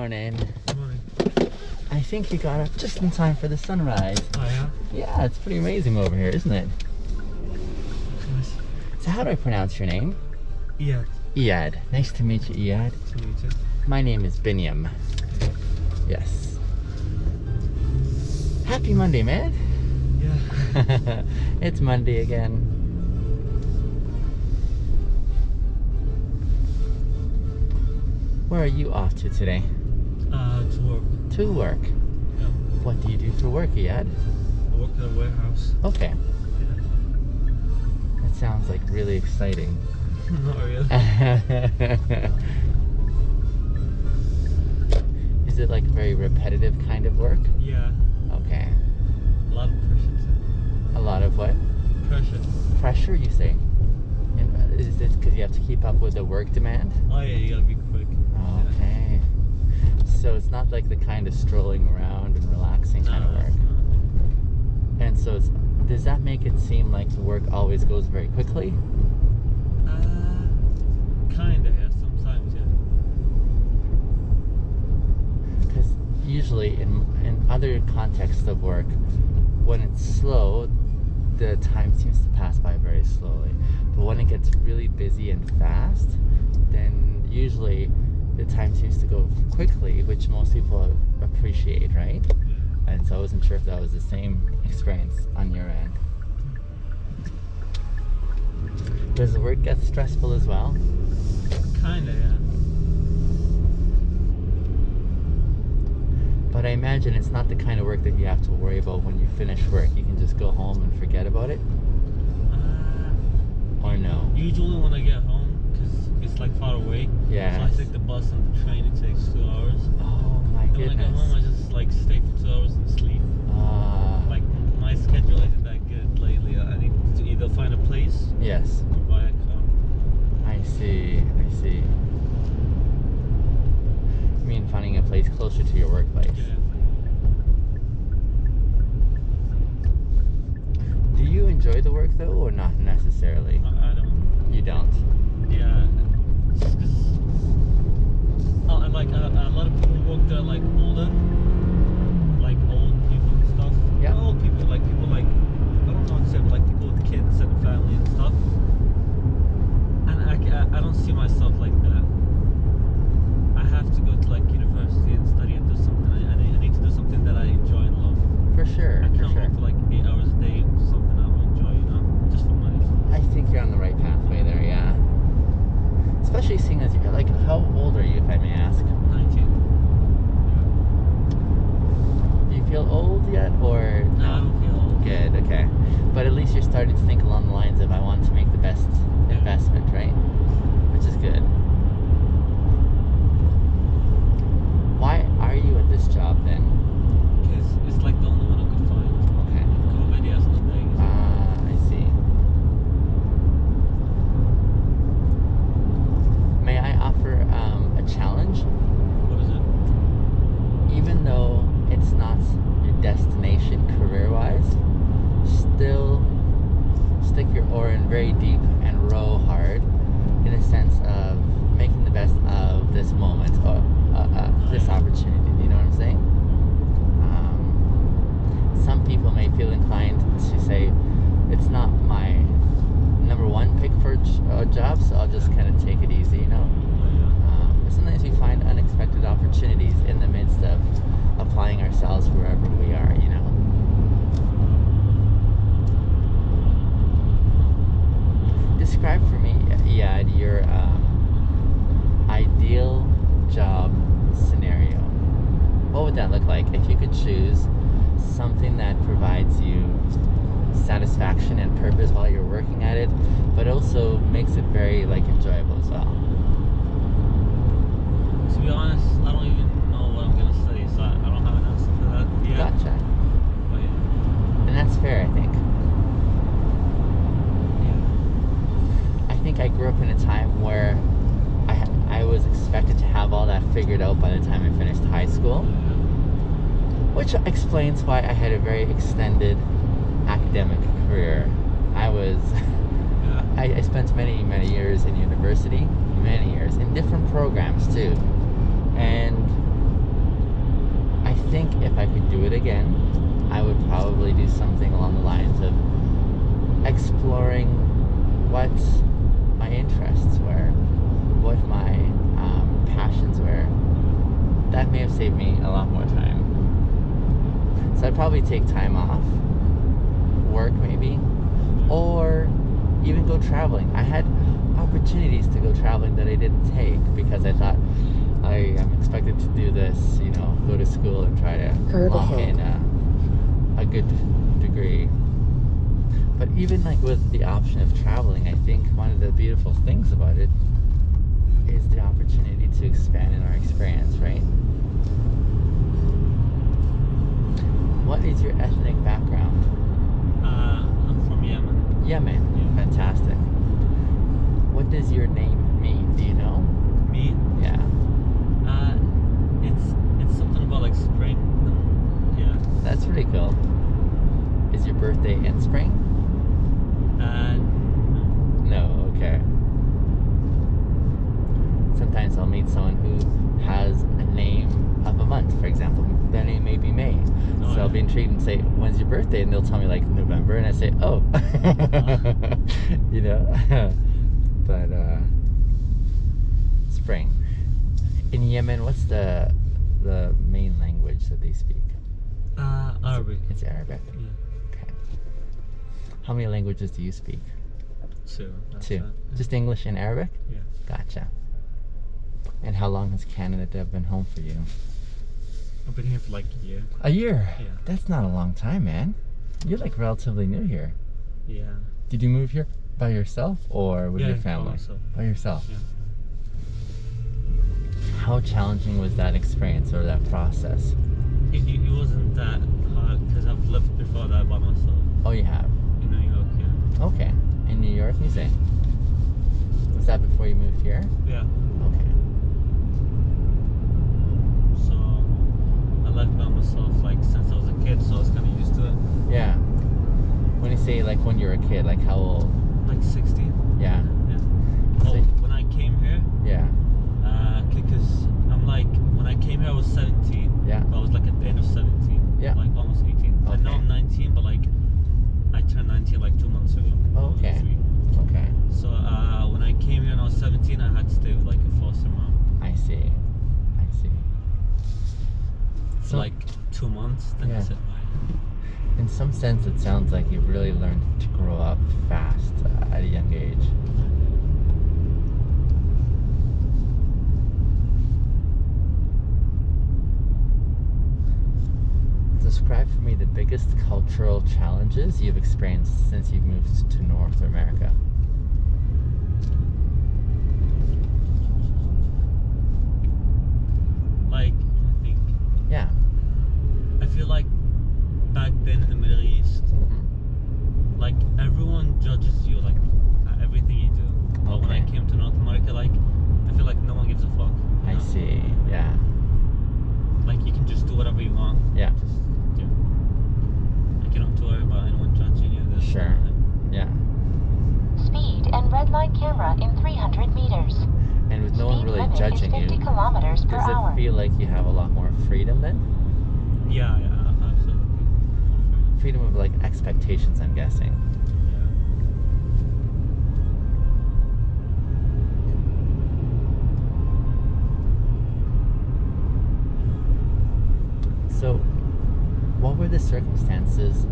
morning. Good morning. I think you got up just in time for the sunrise. Oh, yeah? Yeah, it's pretty amazing over here, isn't it? Nice. So how do I pronounce your name? Eeyad. Eeyad. Nice to meet you, Eeyad. Nice to meet you. My name is Binyam. Yes. Happy Monday, man. Yeah. It's Monday again. Where are you off to today? To work. To work. Yeah. What do you do for work, Eeyad? I work at a warehouse. Okay. Yeah. That sounds like really exciting. Not really. Is it like very repetitive kind of work? Yeah. Okay. A lot of pressure too. A lot of what? Pressure. Pressure, you say? And is this because you have to keep up with the work demand? Oh yeah, you gotta be quick. Okay. So it's not like the kind of strolling around and relaxing kind of work. And so does that make it seem like the work always goes very quickly? Kinda, yeah. Sometimes, yeah. Because usually in other contexts of work, when it's slow, the time seems to pass by very slowly. But when it gets really busy and fast, then usually the time seems to go quickly, which most people appreciate, right? Yeah. And so I wasn't sure if that was the same experience on your end. Does the work get stressful as well? Kinda, yeah. But I imagine it's not the kind of work that you have to worry about when you finish work. You can just go home and forget about it? Or no? Usually when I get home, because it's like far away. Yeah. So I take the bus and the train. It takes 2 hours. Oh my And goodness. when I go home, I just like stay for 2 hours and sleep. Like my schedule isn't that good lately. I need to either find a place Yes. or buy a car. I see. I see. You mean finding a place closer to your workplace? Yeah. Do you enjoy the work though, or not necessarily? I don't. You don't. Yeah. Just 'cause, and like a lot of people work there, like older, like old people and stuff. Yeah. Not old people, like I don't know what to say, but like people with kids and family and stuff. And I don't see myself like that. I have to go to like university and study and do something. I need to do something that I enjoy and love. For sure. I For can't sure. work for like 8 hours a day for something I don't enjoy, you know, just for money. I think you're on the right pathway there. Yeah. Especially seeing as you're like, how old are you, if I may ask? 19. Do you feel old yet, or No, I don't feel old. Good, okay. But at least you're starting to think along the lines of I want to make the best investment, right? Which is good. Why are you at this job then? Because it's like the only one I could find. Okay. COVID yesterday. I see. May I offer a challenge? What is it? Even though it's not your destination career-wise, still stick your oar in very deep and row hard in a sense of making the best of this moment or this opportunity. You know what I'm saying? Some people may feel inclined to say it's not my number one pick for a job, so I'll just kind of take it easy, you know? But sometimes we find unexpected opportunities in the midst of applying ourselves wherever we are, you know? Describe for me, Eeyad, your ideal job scenario. What would that look like if you could choose something that provides you satisfaction and purpose while you're working at it, but also makes it very like enjoyable as well? To be honest, I don't even know what I'm gonna study, so I don't have an answer for that yet. Gotcha. But yeah. And that's fair, I think. Yeah. I think I grew up in a time where I was expected to have all that figured out by the time I finished high school, which explains why I had a very extended academic career. I spent many years in university, many years in different programs too, and think if I could do it again, I would probably do something along the lines of exploring what my interests were, what my passions were. That may have saved me a lot more time. So I'd probably take time off, work maybe, or even go traveling. I had opportunities to go traveling that I didn't take because I thought I am expected to do this, you know, go to school and try to lock in a good degree. But even like with the option of traveling, I think one of the beautiful things about it is the opportunity to expand in our experience, right? What is your ethnic background? I'm from Yemen. Yemen. Yeah. Fantastic. What does your name mean? Do you know? Me? Yeah. It's something about like spring. Yeah. That's pretty cool. Is your birthday in spring? No, okay. Sometimes I'll meet someone who has a name of a month, for example. Their name may be May. Oh, So I'll be intrigued and say, when's your birthday? And they'll tell me like November, and I say, oh. You know? But spring. In Yemen, what's the main language that they speak? Arabic. It's Arabic. Yeah. Okay. How many languages do you speak? Two. That's Two. it. Just English and Arabic? Yeah. Gotcha. And how long has Canada been home for you? I've been here for like a year. A year? Yeah. That's not a long time, man. You're like relatively new here. Yeah. Did you move here by yourself or with Yeah, your by family? myself. By yourself. Yeah. How challenging was that experience or that process? It wasn't that hard because I've lived before that by myself Oh, you have? in New York. Yeah. Okay. In New York, you say? Was that before you moved here? Yeah. Okay. So I lived by myself like since I was a kid, so I was kind of used to it. Yeah. When you say like when you were a kid, like how old? Like 16. Yeah. Yeah. So- Oh, when I came here, Yeah. because I'm like when I came here I was 17. Yeah. I was like at the end of 17. Yeah. Like almost 18. And now Okay. I'm 19, but like I turned 19 like 2 months ago. Oh, okay. Last week. Okay. So when I came here and I was 17, I had to stay with like a foster mom I see. I see. for So- like 2 months. Then Yeah. I said bye. In some sense, it sounds like you've really learned to grow up fast at a young age. Describe for me the biggest cultural challenges you've experienced since you've moved to North America. Like I think Yeah. I feel like back then in the Middle East, Mhm. like everyone judges you like at everything you do. But when I Okay. came to North America, like I feel like no one gives a fuck. you I know? see. Yeah. Like you can just do whatever you want. Yeah. Just yeah. Like you don't have to worry about anyone judging you. This, Sure. that. Yeah. Speed and red light camera in 300 meters. And with no one Speed really limit judging is 50 you, kilometers per does hour. it feel like you have a lot more freedom then? Yeah, absolutely. Freedom of like expectations, I'm guessing. Yeah. So, what were the circumstances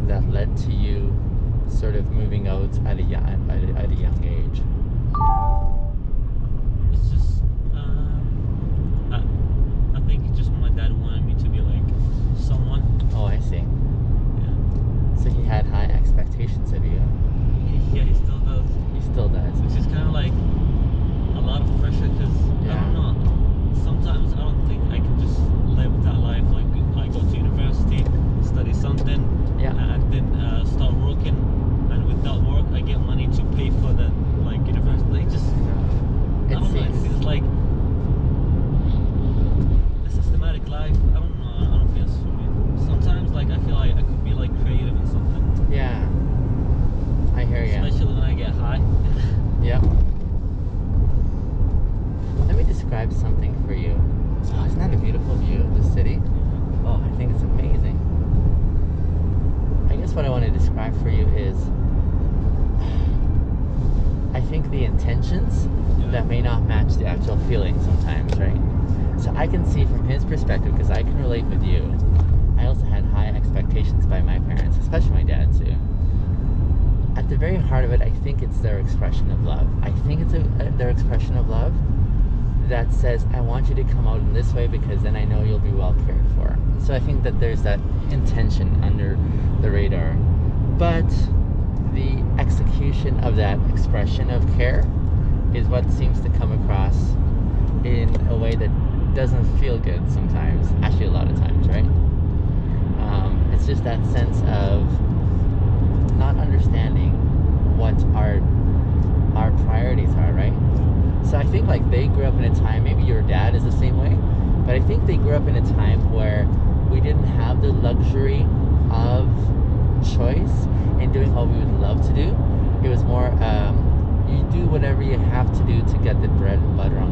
that led to you sort of moving out at a young age? It's just, I think it's just my dad wanted me to be like someone. Oh, I see. Yeah. So he had high expectations of you. Yeah, he still does. He still does. Which is kind of like a lot of pressure because I Yeah. don't know. Sometimes I don't think I can just live that life. Like I go to university, study something, Yeah. and then start working, and with that work I get money to pay for the like university. Like just I It don't know. It seems. seems like a systematic life. I don't know. I don't feel it's for me. Sometimes like I feel like I could be like creative in something. Yeah. for you is, I think the intentions that may not match the actual feeling sometimes, right? So I can see from his perspective, because I can relate with you. I also had high expectations by my parents, especially my dad too. At the very heart of it, I think it's their expression of love. I think it's their expression of love that says, I want you to come out in this way because then I know you'll be well cared for. So I think that there's that intention under the radar. But the execution of that expression of care is what seems to come across in a way that doesn't feel good sometimes. Actually, a lot of times, right? It's just that sense of not understanding what our priorities are, right? So I think like they grew up in a time, maybe your dad is the same way, but I think they grew up in a time where we didn't have the luxury of choice in doing what we would love to do. It was more, you do whatever you have to do to get the bread and butter on